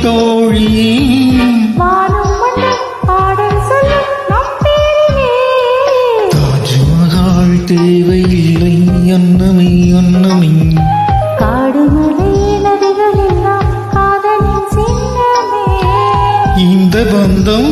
தோழி தாஜ்மஹால் தேவையில்லை அன்னமே அன்னமே காடுமலை நதிகள் எல்லாம் காதலின் சின்னமே இந்த பந்தம்